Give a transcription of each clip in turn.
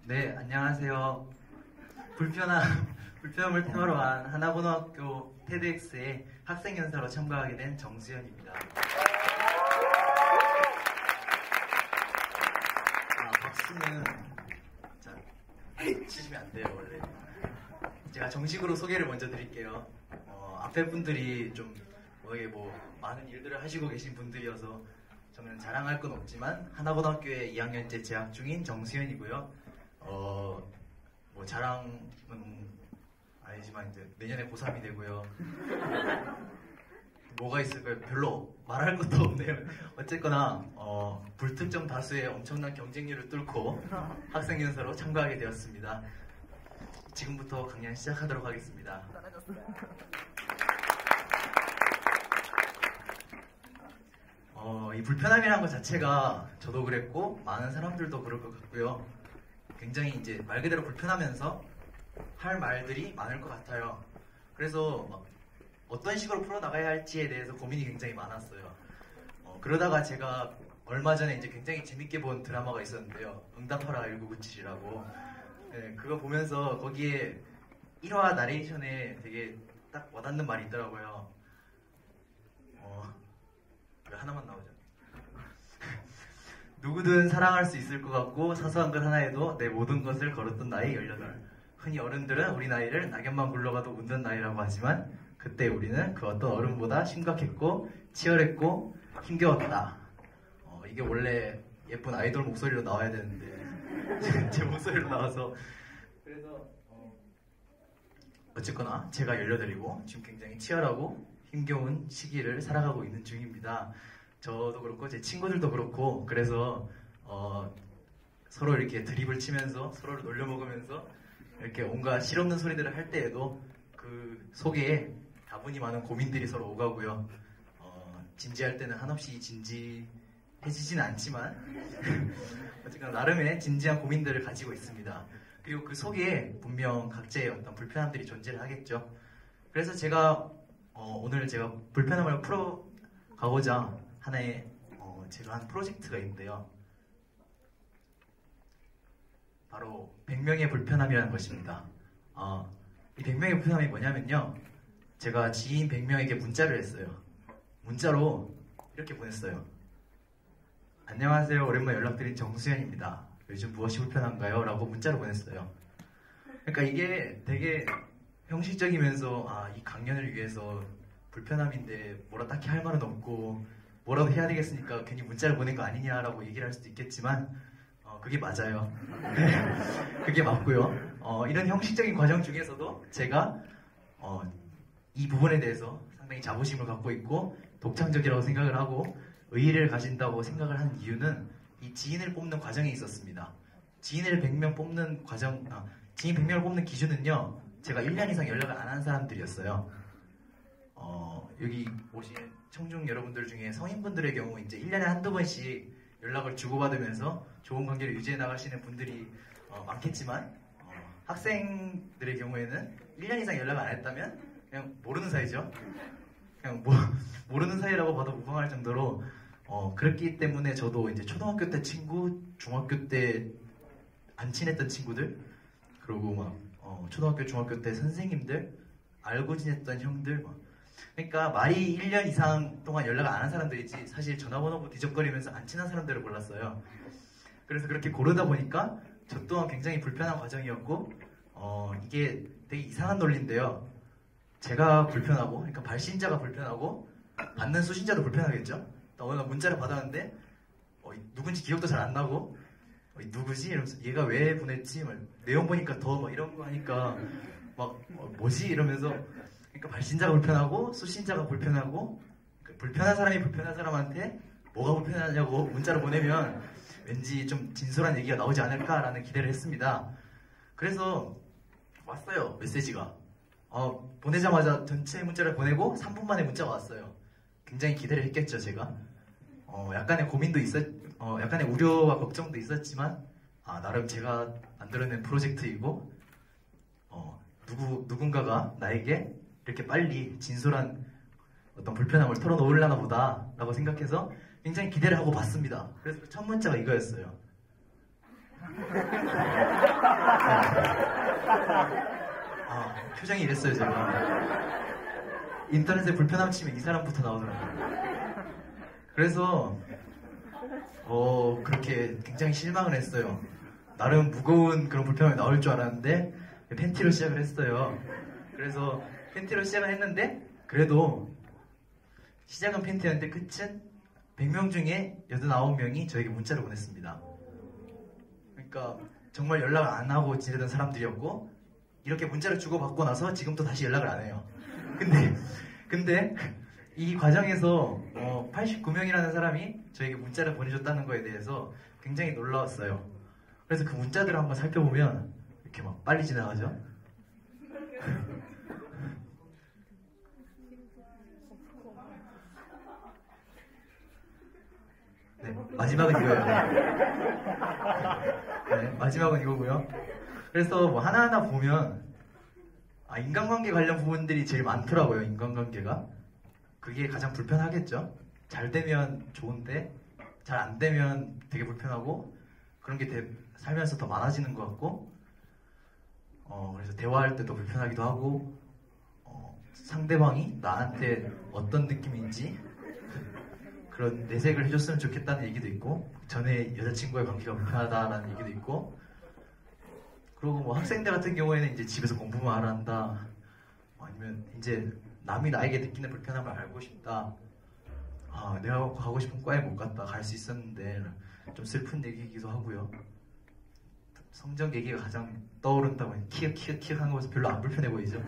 네, 안녕하세요. 불편함을 테마로 한 하나고등학교 테드엑스의 학생연사로 참가하게 된 정수현입니다. 박수는 치시면 안 돼요, 원래. 제가 정식으로 소개를 먼저 드릴게요. 앞에 분들이 좀 많은 일들을 하시고 계신 분들이어서 저는 자랑할 건 없지만 하나고등학교에 2학년째 재학 중인 정수현이고요. 자랑은 아니지만 이제 내년에 고3이 되고요. 뭐가 있을까요? 별로 말할 것도 없네요. 어쨌거나 불특정 다수의 엄청난 경쟁률을 뚫고 학생연사로 참가하게 되었습니다. 지금부터 강연 시작하도록 하겠습니다. 이 불편함이라는 것 자체가 저도 그랬고 많은 사람들도 그럴 것 같고요. 굉장히 이제 말 그대로 불편하면서 할 말들이 많을 것 같아요. 그래서 어떤 식으로 풀어나가야 할지에 대해서 고민이 굉장히 많았어요. 그러다가 제가 얼마 전에 이제 굉장히 재밌게 본 드라마가 있었는데요. 응답하라 1997이라고. 네, 그거 보면서 거기에 1화 나레이션에 되게 딱 와닿는 말이 있더라고요. 왜 하나만 나오죠? 누구든 사랑할 수 있을 것 같고 사소한 것 하나에도 내 모든 것을 걸었던 나이 18. 흔히 어른들은 우리 나이를 낙엽만 굴러가도 웃는 나이라고 하지만 그때 우리는 그 어떤 어른보다 심각했고 치열했고 힘겨웠다. 이게 원래 예쁜 아이돌 목소리로 나와야 되는데 제 목소리로 나와서 그래서 어쨌거나 제가 18이고 지금 굉장히 치열하고 힘겨운 시기를 살아가고 있는 중입니다. 저도 그렇고 제 친구들도 그렇고 그래서 서로 이렇게 드립을 치면서 서로를 놀려먹으면서 이렇게 온갖 실없는 소리들을 할 때에도 그 속에 다분히 많은 고민들이 서로 오가고요. 진지할 때는 한없이 진지해지진 않지만 어쨌거나 나름의 진지한 고민들을 가지고 있습니다. 그리고 그 속에 분명 각자의 어떤 불편함들이 존재를 하겠죠. 그래서 제가 오늘 제가 불편함을 풀어가고자 하나의 제가 한 프로젝트가 있는데요. 바로 100명의 불편함이라는 것입니다. 이 100명의 불편함이 뭐냐면요. 제가 지인 100명에게 문자를 했어요. 문자로 이렇게 보냈어요. 안녕하세요. 오랜만에 연락드린 정수현입니다. 요즘 무엇이 불편한가요? 라고 문자로 보냈어요. 그러니까 이게 되게 형식적이면서 이 강연을 위해서 불편함인데 뭐라 딱히 할 말은 없고 뭐라도 해야 되겠으니까 괜히 문자를 보낸 거 아니냐라고 얘기를 할 수도 있겠지만 그게 맞아요. 그게 맞고요. 이런 형식적인 과정 중에서도 제가 이 부분에 대해서 상당히 자부심을 갖고 있고 독창적이라고 생각을 하고 의의를 가진다고 생각을 한 이유는 이 지인을 뽑는 과정에 있었습니다. 지인을 100명 뽑는 지인 100명을 뽑는 기준은요. 제가 1년 이상 연락을 안 한 사람들이었어요. 여기 오신 청중 여러분들 중에 성인분들의 경우 이제 1년에 한두 번씩 연락을 주고받으면서 좋은 관계를 유지해 나가시는 분들이 많겠지만 학생들의 경우에는 1년 이상 연락을 안 했다면 그냥 모르는 사이죠. 그냥 모르는 사이라고 봐도 무방할 정도로 그렇기 때문에 저도 이제 초등학교 때 친구, 중학교 때 안 친했던 친구들, 그리고 초등학교, 중학교 때 선생님들, 알고 지냈던 형들, 그러니까 말이 1년 이상 동안 연락을 안 한 사람들이지 사실 전화번호 뒤적거리면서 안 친한 사람들을 몰랐어요. 그래서 그렇게 고르다 보니까 저 또한 굉장히 불편한 과정이었고 이게 되게 이상한 논리인데요. 제가 불편하고 그러니까 발신자가 불편하고 받는 수신자도 불편하겠죠. 어느 날 문자를 받았는데 누군지 기억도 잘 안 나고 누구지? 이러면서 얘가 왜 보냈지? 내용 보니까 더 이런 거 하니까 뭐지? 이러면서 그러니까 발신자가 불편하고 수신자가 불편하고 불편한 사람이 불편한 사람한테 뭐가 불편하냐고 문자를 보내면 왠지 좀 진솔한 얘기가 나오지 않을까라는 기대를 했습니다. 그래서 왔어요. 메시지가. 보내자마자 전체 문자를 보내고 3분 만에 문자가 왔어요. 굉장히 기대를 했겠죠, 제가. 약간의 고민도 약간의 우려와 걱정도 있었지만 나름 제가 만들어낸 프로젝트이고 누군가가 나에게 이렇게 빨리 진솔한 어떤 불편함을 털어놓으려나 보다 라고 생각해서 굉장히 기대를 하고 봤습니다. 그래서 첫 문자가 이거였어요. 표정이 이랬어요, 제가. 인터넷에 불편함 치면 이 사람부터 나오더라고요. 그래서 그렇게 굉장히 실망을 했어요. 나름 무거운 그런 불편함이 나올 줄 알았는데 팬티로 시작을 했어요. 그래서 팬티로 시작을 했는데 그래도 시작은 팬티였는데 끝은 100명 중에 89명이 저에게 문자를 보냈습니다. 그러니까 정말 연락을 안 하고 지내던 사람들이었고 이렇게 문자를 주고받고 나서 지금도 다시 연락을 안 해요. 근데 이 과정에서 89명이라는 사람이 저에게 문자를 보내줬다는 거에 대해서 굉장히 놀라웠어요. 그래서 그 문자들을 한번 살펴보면 이렇게 막 빨리 지나가죠. 네, 마지막은 이거예요. 네, 마지막은 이거고요. 그래서 뭐 하나하나 보면 인간관계 관련 부분들이 제일 많더라고요. 인간관계가 그게 가장 불편하겠죠. 잘 되면 좋은데 잘 안 되면 되게 불편하고 그런 게 살면서 더 많아지는 것 같고 그래서 대화할 때도 불편하기도 하고 상대방이 나한테 어떤 느낌인지 그런 내색을 해줬으면 좋겠다는 얘기도 있고 전에 여자친구의 관계가 불편하다라는 얘기도 있고 그리고 뭐 학생들 같은 경우에는 이제 집에서 공부만 하라 한다 아니면 이제 남이 나에게 느끼는 불편함을 알고 싶다 내가 가고 싶은 과에 못 갔다 갈 수 있었는데 좀 슬픈 얘기이기도 하고요. 성적 얘기가 가장 떠오른다고 키읔 하는 거에서 별로 안 불편해 보이죠.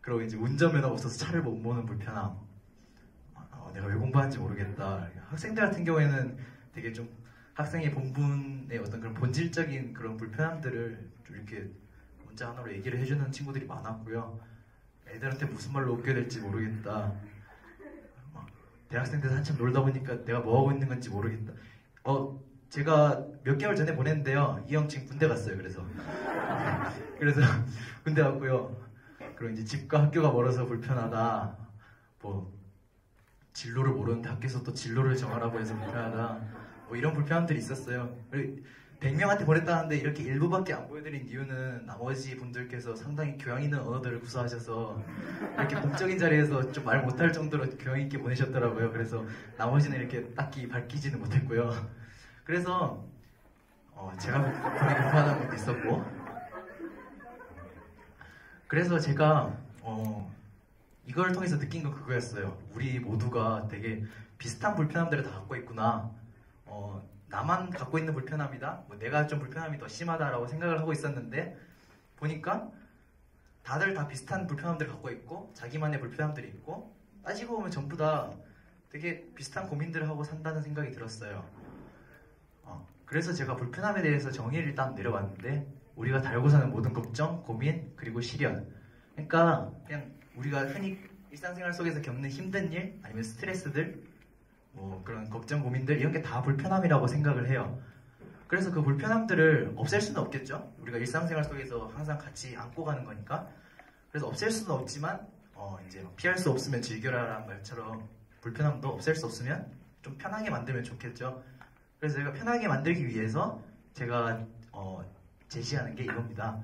그리고 이제 운전면허가 없어서 차를 못 모는 불편함 내가 왜 공부하는지 모르겠다. 학생들 같은 경우에는 되게 좀 학생의 본분의 어떤 그런 본질적인 그런 불편함들을 좀 이렇게 문자 하나로 얘기를 해주는 친구들이 많았고요. 애들한테 무슨 말로 웃겨야 될지 모르겠다. 대학생 때도 한참 놀다 보니까 내가 뭐 하고 있는 건지 모르겠다. 제가 몇 개월 전에 보냈는데요. 이 형 지금 군대 갔어요. 그래서 군대 갔고요. 그리고 이제 집과 학교가 멀어서 불편하다. 뭐 진로를 모르는데 학교에서 또 진로를 정하라고 해서 불편하다. 뭐 이런 불편함들이 있었어요. 100명한테 보냈다는데 이렇게 일부밖에 안 보여드린 이유는 나머지 분들께서 상당히 교양 있는 언어들을 구사하셔서 이렇게 공적인 자리에서 좀 말 못할 정도로 교양 있게 보내셨더라고요. 그래서 나머지는 이렇게 딱히 밝히지는 못했고요. 그래서 제가 보내기 불편한 것도 있었고 그래서 제가 이걸 통해서 느낀 건 그거였어요. 우리 모두가 되게 비슷한 불편함들을 다 갖고 있구나. 나만 갖고 있는 불편함이다. 내가 좀 불편함이 더 심하다라고 생각을 하고 있었는데 보니까 다들 다 비슷한 불편함들을 갖고 있고 자기만의 불편함들이 있고 따지고 보면 전부 다 되게 비슷한 고민들을 하고 산다는 생각이 들었어요. 그래서 제가 불편함에 대해서 정의를 딱 내려봤는데 우리가 달고 사는 모든 걱정, 고민, 그리고 시련 그러니까 그냥 우리가 흔히 일상생활 속에서 겪는 힘든 일 아니면 스트레스들 뭐 그런 걱정, 고민들 이런 게 다 불편함이라고 생각을 해요. 그래서 그 불편함들을 없앨 수는 없겠죠. 우리가 일상생활 속에서 항상 같이 안고 가는 거니까. 그래서 없앨 수는 없지만 이제 피할 수 없으면 즐겨라라는 말처럼 불편함도 없앨 수 없으면 좀 편하게 만들면 좋겠죠. 그래서 제가 편하게 만들기 위해서 제가 제시하는 게 이겁니다.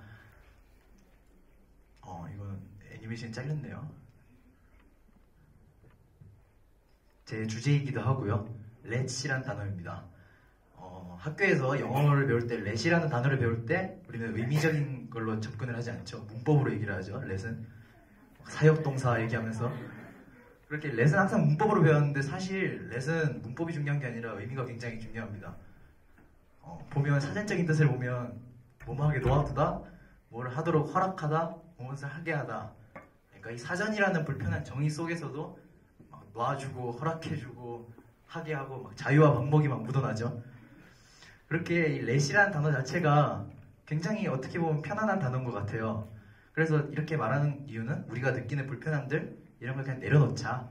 이건 애니메이션이 잘렸네요. 제 주제이기도 하고요. 렛이란 단어입니다. 학교에서 영어를 배울 때 렛이라는 단어를 배울 때 우리는 의미적인 걸로 접근을 하지 않죠. 문법으로 얘기를 하죠. 렛은 사역동사 얘기하면서 그렇게 렛은 항상 문법으로 배웠는데 사실 렛은 문법이 중요한 게 아니라 의미가 굉장히 중요합니다. 보면 사전적인 뜻을 보면 뭐뭐하게 놓아두다, 뭘 하도록 허락하다, 무엇을 하게 하다. 그러니까 이 사전이라는 불편한 정의 속에서도 막 놔주고 허락해주고 하게 하고 막 자유와 방목이 막 묻어나죠. 그렇게 이 렛이라는 단어 자체가 굉장히 어떻게 보면 편안한 단어인 것 같아요. 그래서 이렇게 말하는 이유는 우리가 느끼는 불편함들 이런 걸 그냥 내려놓자.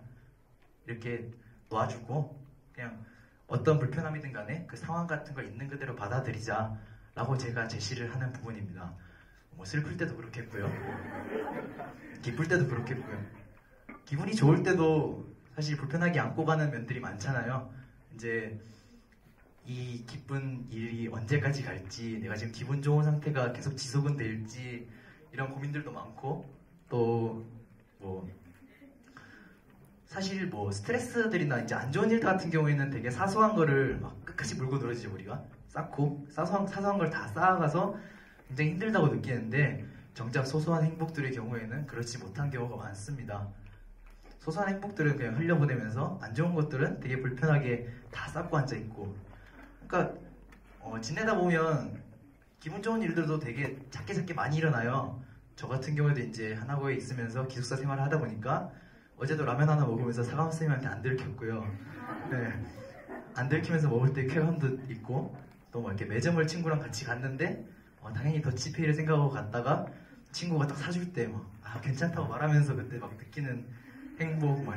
이렇게 놔주고 그냥 어떤 불편함이든 간에 그 상황 같은 걸 있는 그대로 받아들이자 라고 제가 제시를 하는 부분입니다. 뭐 슬플 때도 그렇겠고요. 기쁠 때도 그렇겠고요. 기분이 좋을 때도 사실 불편하게 안고 가는 면들이 많잖아요. 이제 이 기쁜 일이 언제까지 갈지, 내가 지금 기분 좋은 상태가 계속 지속은 될지 이런 고민들도 많고, 또 뭐 사실 뭐 스트레스들이나 이제 안 좋은 일들 같은 경우에는 되게 사소한 거를 막 끝까지 물고 늘어지죠. 우리가 쌓고 사소한 걸 다 쌓아가서 굉장히 힘들다고 느끼는데, 정작 소소한 행복들의 경우에는 그렇지 못한 경우가 많습니다. 소소한 행복들은 그냥 흘려보내면서 안 좋은 것들은 되게 불편하게 다 쌓고 앉아있고, 그러니까 지내다 보면 기분 좋은 일들도 되게 작게 많이 일어나요. 저 같은 경우에도 이제 하나고에 있으면서 기숙사 생활을 하다 보니까 어제도 라면 하나 먹으면서 사감 선생님한테 안 들켰고요. 네, 안 들키면서 먹을 때 쾌감도 있고, 또 뭐 이렇게 매점을 친구랑 같이 갔는데 당연히 더치페이를 생각하고 갔다가 친구가 딱 사줄 때 막 괜찮다고 말하면서 그때 막 느끼는 행복, 막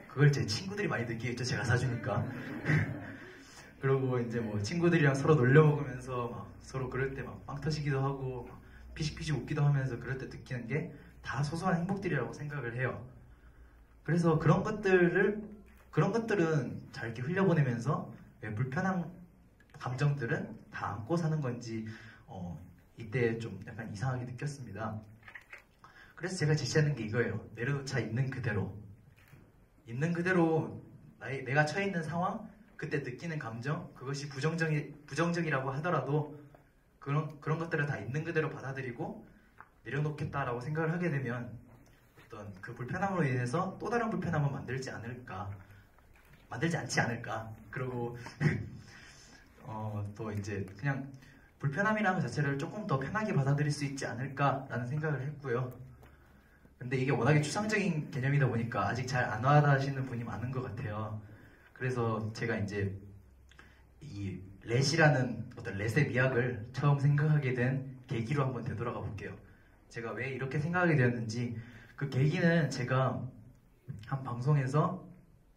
그걸 제 친구들이 많이 느끼겠죠. 제가 사주니까. 그리고 이제 뭐 친구들이랑 서로 놀려 먹으면서 막 서로 그럴 때 막 빵 터지기도 하고 막 피식피식 웃기도 하면서 그럴 때 느끼는 게 다 소소한 행복들이라고 생각을 해요. 그래서 그런 것들은 잘 이렇게 흘려보내면서 왜 불편한 감정들은 다 안고 사는 건지 이때 좀 약간 이상하게 느꼈습니다. 그래서 제가 제시하는 게 이거예요. 내려놓자. 있는 그대로 내가 처해 있는 상황, 그때 느끼는 감정, 그것이 부정적이라고 하더라도 그런 것들을 다 있는 그대로 받아들이고 내려놓겠다라고 생각을 하게 되면 어떤 그 불편함으로 인해서 또 다른 불편함을 만들지 않지 않을까. 그리고 또 이제 그냥 불편함이라는 것 자체를 조금 더 편하게 받아들일 수 있지 않을까라는 생각을 했고요. 근데 이게 워낙에 추상적인 개념이다 보니까 아직 잘 안 와닿으시는 분이 많은 것 같아요. 그래서 제가 이제 이 렛이라는 어떤 렛의 미학을 처음 생각하게 된 계기로 한번 되돌아가 볼게요. 제가 왜 이렇게 생각하게 되었는지, 그 계기는 제가 한 방송에서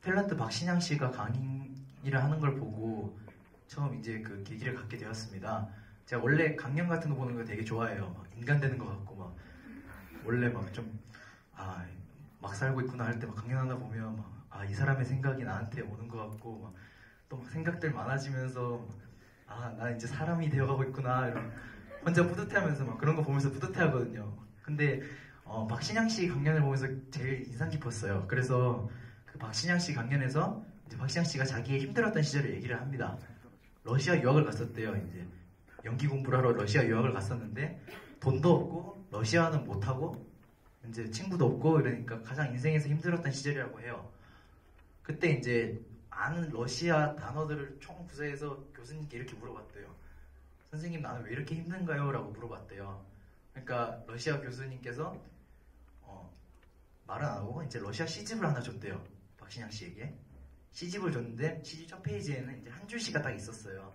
탤런트 박신양 씨가 강의를 하는 걸 보고 처음 이제 그 계기를 갖게 되었습니다. 제가 원래 강연 같은 거 보는 거 되게 좋아해요. 막 인간 되는 것 같고 막 원래 막 좀 막 살고 있구나 할 때 막 강연 하나 보면 막 이 사람의 생각이 나한테 오는 것 같고 막 또 막 생각들 많아지면서 나 이제 사람이 되어가고 있구나 이런 혼자 뿌듯해하면서 막 그런 거 보면서 뿌듯해하거든요. 근데 박신양 씨 강연을 보면서 제일 인상 깊었어요. 그래서 그 박신양 씨 강연에서 이제 박신양 씨가 자기의 힘들었던 시절을 얘기를 합니다. 러시아 유학을 갔었대요. 이제 연기 공부를 하러 러시아 유학을 갔었는데 돈도 없고 러시아는 못하고 이제 친구도 없고 이러니까 가장 인생에서 힘들었던 시절이라고 해요. 그때 이제 아는 러시아 단어들을 총 구사해서 교수님께 이렇게 물어봤대요. 선생님, 나는 왜 이렇게 힘든가요? 라고 물어봤대요. 그러니까 러시아 교수님께서 말은 안 하고 이제 러시아 시집을 하나 줬대요. 박신양 씨에게. 시집을 줬는데 시집 첫 페이지에는 이제 한 줄시가 딱 있었어요.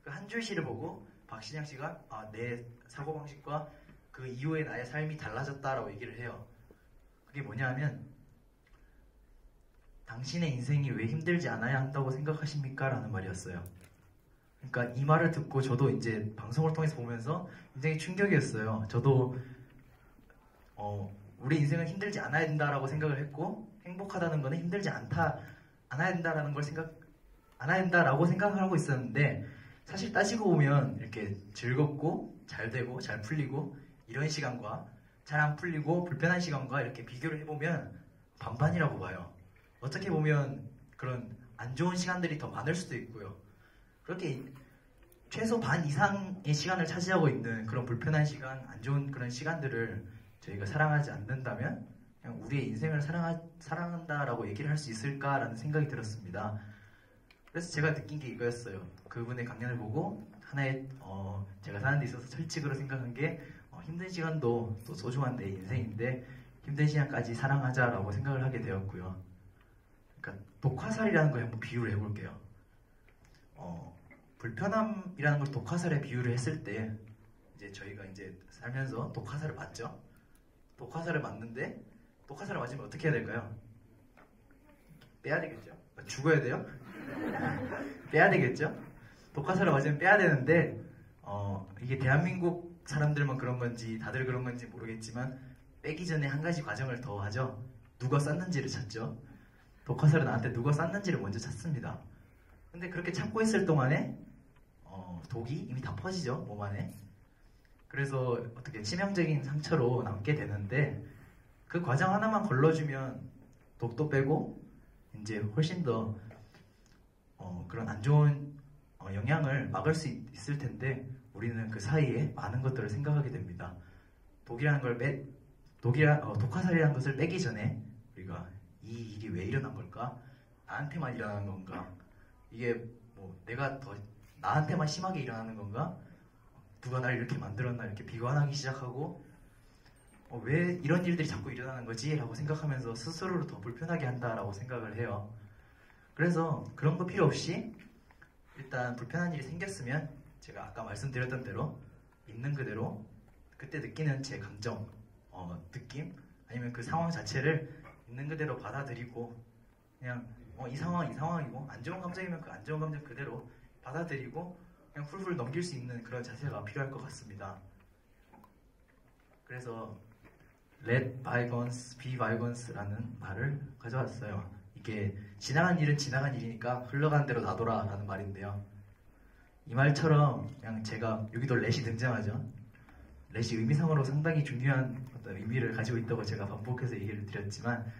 그 한 줄시를 보고 박신양 씨가 내 사고방식과 그 이후에 나의 삶이 달라졌다라고 얘기를 해요. 그게 뭐냐면, 당신의 인생이 왜 힘들지 않아야 한다고 생각하십니까? 라는 말이었어요. 그러니까 이 말을 듣고 저도 이제 방송을 통해서 보면서 굉장히 충격이었어요. 저도 우리 인생은 힘들지 않아야 된다라고 생각을 했고, 행복하다는 거는 힘들지 않아야 된다라는 걸 않아야 된다라고 생각을 하고 있었는데, 사실 따지고 보면 이렇게 즐겁고 잘 되고 잘 풀리고 이런 시간과 잘 안 풀리고 불편한 시간과 이렇게 비교를 해보면 반반이라고 봐요. 어떻게 보면 그런 안 좋은 시간들이 더 많을 수도 있고요. 그렇게 최소 반 이상의 시간을 차지하고 있는 그런 불편한 시간, 안 좋은 그런 시간들을 저희가 사랑하지 않는다면 그냥 우리의 인생을 사랑한다라고 얘기를 할 수 있을까라는 생각이 들었습니다. 그래서 제가 느낀 게 이거였어요. 그분의 강연을 보고 하나의 제가 사는 데 있어서 철칙으로 생각한 게 힘든 시간도 또 소중한 내 인생인데 힘든 시간까지 사랑하자라고 생각을 하게 되었고요. 그러니까 독화살이라는 걸 한번 비유를 해볼게요. 불편함이라는 걸 독화살에 비유를 했을 때 이제 저희가 이제 살면서 독화살을 맞죠? 독화살을 맞는데 독화살을 맞으면 어떻게 해야 될까요? 빼야 되겠죠? 죽어야 돼요? 빼야 되겠죠? 독화살을 맞으면 빼야 되는데 이게 대한민국 사람들만 그런 건지 다들 그런 건지 모르겠지만 빼기 전에 한 가지 과정을 더 하죠. 누가 쐈는지를 찾죠. 독화살을 나한테 누가 쐈는지를 먼저 찾습니다. 근데 그렇게 찾고 있을 동안에 독이 이미 다 퍼지죠, 몸 안에. 그래서 어떻게 치명적인 상처로 남게 되는데 그 과정 하나만 걸러주면 독도 빼고 이제 훨씬 더 그런 안 좋은 영향을 막을 수 있을 텐데 우리는 그 사이에 많은 것들을 생각하게 됩니다. 독이라는 걸 독화살이라는 것을 빼기 전에 우리가 이 일이 왜 일어난 걸까? 나한테만 일어나는 건가? 이게 뭐 내가 더 나한테만 심하게 일어나는 건가? 누가 날 이렇게 만들었나? 이렇게 비관하기 시작하고 왜 이런 일들이 자꾸 일어나는 거지? 라고 생각하면서 스스로를 더 불편하게 한다라고 생각을 해요. 그래서 그런 거 필요 없이 일단 불편한 일이 생겼으면 제가 아까 말씀드렸던 대로 있는 그대로 그때 느끼는 제 감정, 느낌 아니면 그 상황 자체를 있는 그대로 받아들이고 그냥 이 상황이고 안 좋은 감정이면 그 안 좋은 감정 그대로 받아들이고 그냥 훌훌 넘길 수 있는 그런 자세가 필요할 것 같습니다. 그래서 Let bygones be bygones라는 말을 가져왔어요. 이게 지나간 일은 지나간 일이니까 흘러가는 대로 놔둬라 라는 말인데요. 이 말처럼 그냥 제가 여기도 let이 등장하죠. let이 의미상으로 상당히 중요한 어떤 의미를 가지고 있다고 제가 반복해서 얘기를 드렸지만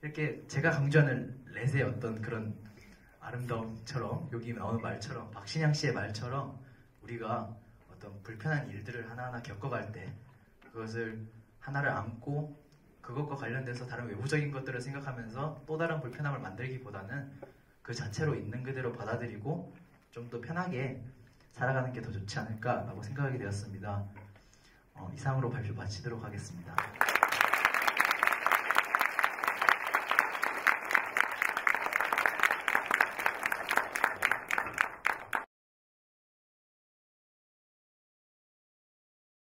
이렇게 제가 강조하는 let의 어떤 그런 아름다움처럼 여기 나오는 말처럼 박신양 씨의 말처럼 우리가 어떤 불편한 일들을 하나하나 겪어갈 때 그것을 하나를 안고 그것과 관련돼서 다른 외부적인 것들을 생각하면서 또 다른 불편함을 만들기보다는 그 자체로 있는 그대로 받아들이고 좀 더 편하게 살아가는 게 더 좋지 않을까라고 생각하게 되었습니다. 이상으로 발표 마치도록 하겠습니다.